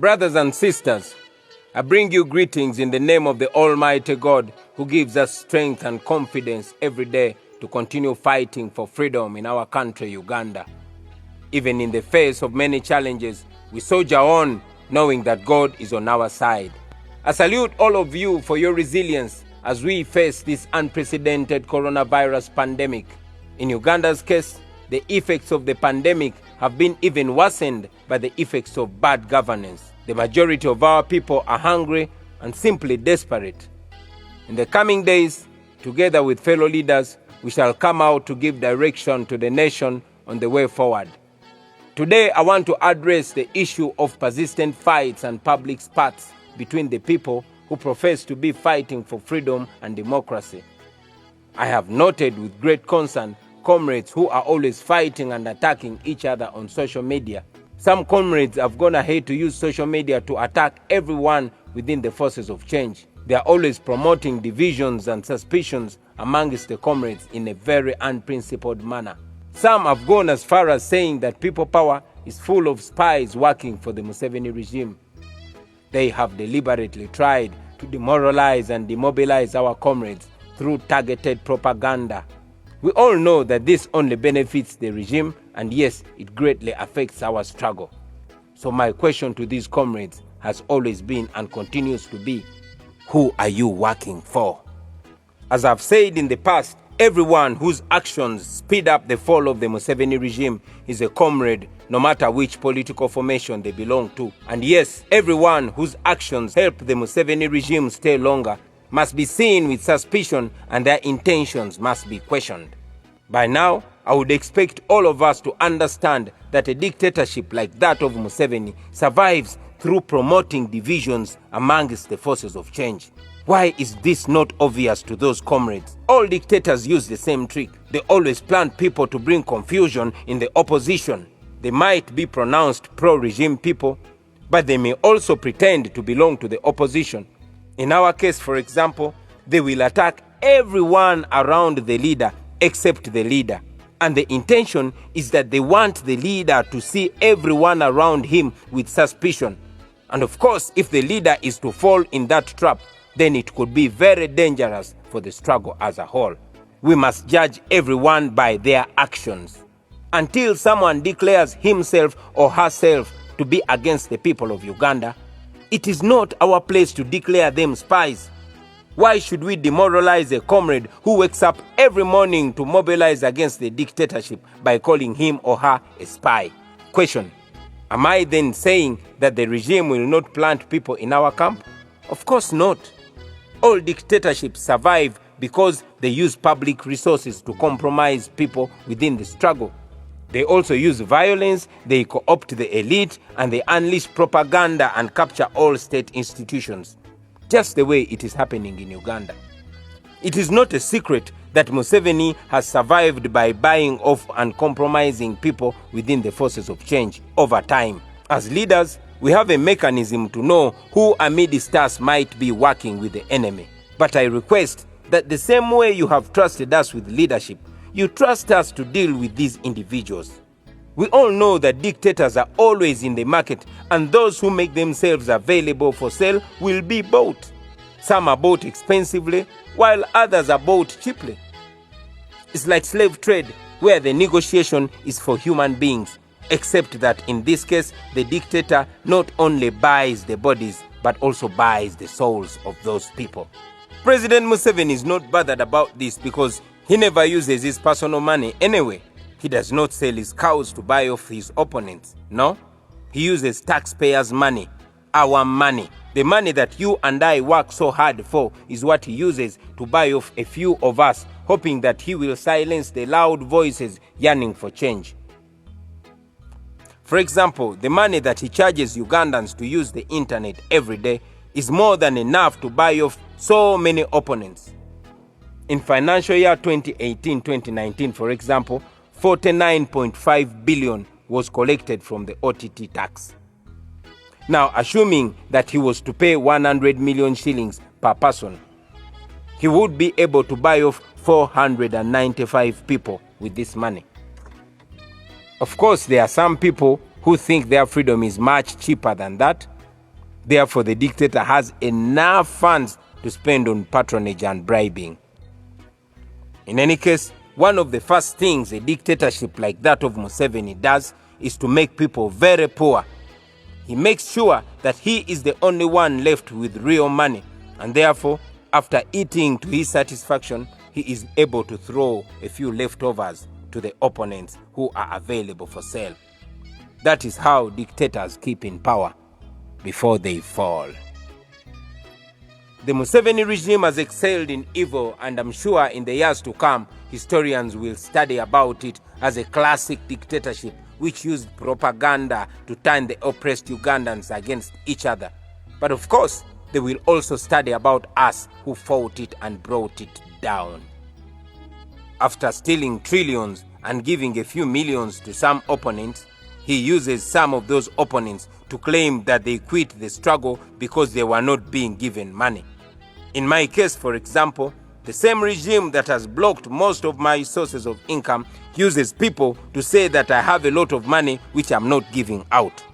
Brothers and sisters, I bring you greetings in the name of the Almighty God, who gives us strength and confidence every day to continue fighting for freedom in our country, Uganda. Even in the face of many challenges, we soldier on, knowing that God is on our side. I salute all of you for your resilience as we face this unprecedented coronavirus pandemic. In Uganda's case, the effects of the pandemic have been even worsened by the effects of bad governance. The majority of our people are hungry and simply desperate. In the coming days, together with fellow leaders, we shall come out to give direction to the nation on the way forward. Today, I want to address the issue of persistent fights and public spats between the people who profess to be fighting for freedom and democracy. I have noted with great concern comrades who are always fighting and attacking each other on social media. Some comrades have gone ahead to use social media to attack everyone within the forces of change. They are always promoting divisions and suspicions amongst the comrades in a very unprincipled manner. Some have gone as far as saying that people power is full of spies working for the Museveni regime. They have deliberately tried to demoralize and demobilize our comrades through targeted propaganda. We all know that this only benefits the regime, and yes, it greatly affects our struggle. So my question to these comrades has always been and continues to be, who are you working for? As I've said in the past, everyone whose actions speed up the fall of the Museveni regime is a comrade, no matter which political formation they belong to. And yes, everyone whose actions help the Museveni regime stay longer must be seen with suspicion, and their intentions must be questioned. By now, I would expect all of us to understand that a dictatorship like that of Museveni survives through promoting divisions amongst the forces of change. Why is this not obvious to those comrades? All dictators use the same trick. They always plant people to bring confusion in the opposition. They might be pronounced pro-regime people, but they may also pretend to belong to the opposition. In our case, for example, they will attack everyone around the leader except the leader. And the intention is that they want the leader to see everyone around him with suspicion. And of course, if the leader is to fall in that trap, then it could be very dangerous for the struggle as a whole. We must judge everyone by their actions. Until someone declares himself or herself to be against the people of Uganda, it is not our place to declare them spies. Why should we demoralize a comrade who wakes up every morning to mobilize against the dictatorship by calling him or her a spy? Question: am I then saying that the regime will not plant people in our camp? Of course not. All dictatorships survive because they use public resources to compromise people within the struggle. They also use violence, they co-opt the elite, and they unleash propaganda and capture all state institutions, just the way it is happening in Uganda. It is not a secret that Museveni has survived by buying off and compromising people within the forces of change over time. As leaders, we have a mechanism to know who amidst us might be working with the enemy. But I request that the same way you have trusted us with leadership, you trust us to deal with these individuals. We all know that dictators are always in the market, and those who make themselves available for sale will be bought. Some are bought expensively, while others are bought cheaply. It's like slave trade, where the negotiation is for human beings, except that in this case, the dictator not only buys the bodies, but also buys the souls of those people. President Museveni is not bothered about this because he never uses his personal money anyway. He does not sell his cows to buy off his opponents. No, he uses taxpayers' money, our money. The money that you and I work so hard for is what he uses to buy off a few of us, hoping that he will silence the loud voices yearning for change. For example, the money that he charges Ugandans to use the internet every day is more than enough to buy off so many opponents. In financial year 2018-2019, for example, 49.5 billion was collected from the OTT tax. Now, assuming that he was to pay 100 million shillings per person, he would be able to buy off 495 people with this money. Of course, there are some people who think their freedom is much cheaper than that, Therefore, the dictator has enough funds to spend on patronage and bribing. In any case, one of the first things a dictatorship like that of Museveni does is to make people very poor. He makes sure that he is the only one left with real money, and therefore, after eating to his satisfaction, he is able to throw a few leftovers to the opponents who are available for sale. That is how dictators keep in power before they fall. The Museveni regime has excelled in evil, and I'm sure in the years to come, historians will study about it as a classic dictatorship which used propaganda to turn the oppressed Ugandans against each other. But of course, they will also study about us who fought it and brought it down. After stealing trillions and giving a few millions to some opponents, he uses some of those opponents to claim that they quit the struggle because they were not being given money. In my case, for example, the same regime that has blocked most of my sources of income uses people to say that I have a lot of money which I'm not giving out.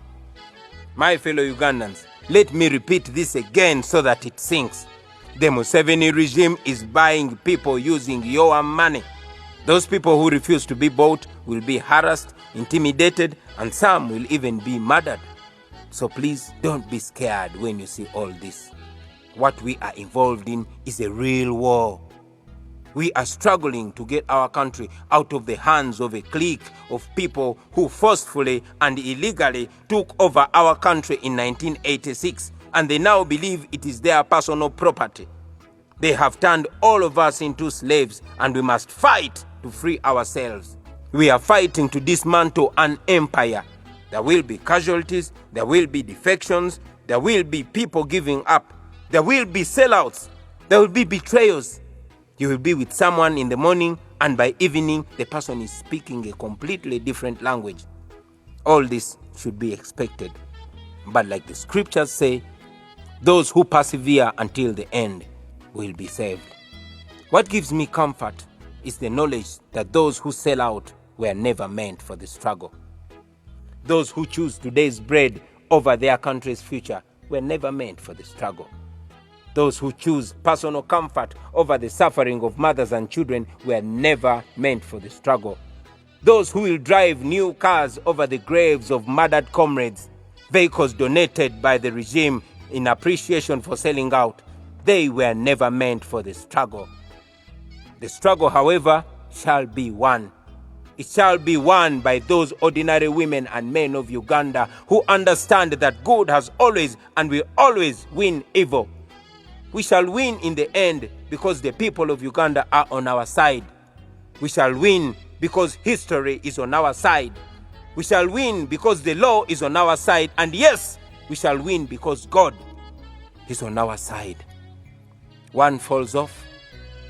My fellow Ugandans, let me repeat this again so that it sinks. The Museveni regime is buying people using your money. Those people who refuse to be bought will be harassed, intimidated, and some will even be murdered. So please don't be scared when you see all this. What we are involved in is a real war. We are struggling to get our country out of the hands of a clique of people who forcefully and illegally took over our country in 1986, and they now believe it is their personal property. They have turned all of us into slaves, and we must fight to free ourselves. We are fighting to dismantle an empire. There will be casualties, there will be defections, there will be people giving up, there will be sellouts, there will be betrayals. You will be with someone in the morning, and by evening, the person is speaking a completely different language. All this should be expected. But like the scriptures say, those who persevere until the end will be saved. What gives me comfort is the knowledge that those who sell out were never meant for the struggle. Those who choose today's bread over their country's future were never meant for the struggle. Those who choose personal comfort over the suffering of mothers and children were never meant for the struggle. Those who will drive new cars over the graves of murdered comrades, vehicles donated by the regime in appreciation for selling out, they were never meant for the struggle. The struggle, however, shall be won. It shall be won by those ordinary women and men of Uganda who understand that good has always and will always win evil. We shall win in the end because the people of Uganda are on our side. We shall win because history is on our side. We shall win because the law is on our side. And yes, we shall win because God is on our side. One falls off,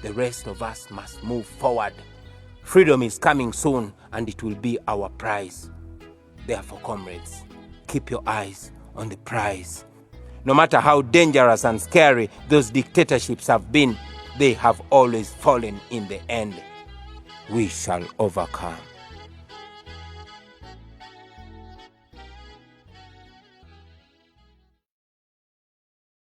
the rest of us must move forward. Freedom is coming soon, and it will be our prize. Therefore, comrades, keep your eyes on the prize. No matter how dangerous and scary those dictatorships have been, they have always fallen in the end. We shall overcome.